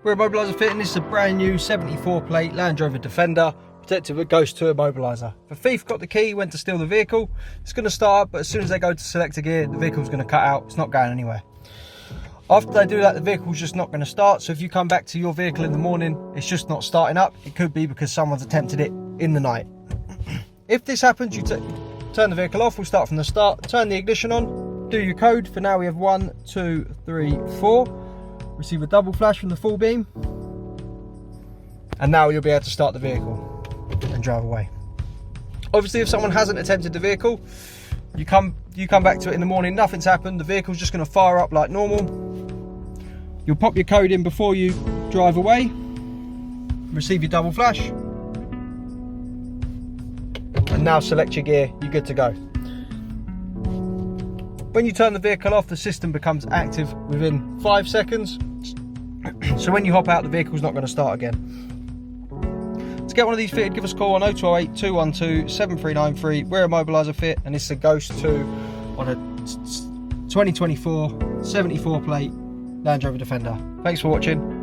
We're Immobiliser Fitting. This is a brand new 74 plate Land Rover Defender, protected with Ghost 2 Immobiliser. The thief got the key, went to steal the vehicle. It's going to start, but as soon as they go to select a gear, the vehicle's going to cut out. It's not going anywhere. After they do that, the vehicle's just not going to start. So if you come back to your vehicle in the morning, it's just not starting up. It could be because someone's attempted it in the night. If this happens, you turn the vehicle off. We'll start from the start. Turn the ignition on. Do your code. For now, we have 1, 2, 3, 4. Receive a double flash from the full beam. And now you'll be able to start the vehicle and drive away. Obviously, if someone hasn't attempted the vehicle, you come back to it in the morning, nothing's happened, the vehicle's just going to fire up like normal. You'll pop your code in before you drive away, receive your double flash, and now select your gear. You're good to go. When you turn the vehicle off, the system becomes active within 5 seconds. So when you hop out, the vehicle's not going to start again. To get one of these fitted, give us a call on 0208 212 7393. We're Immobiliser Fit, and it's a Ghost 2 on a 2024 74 plate Land Rover Defender. Thanks for watching.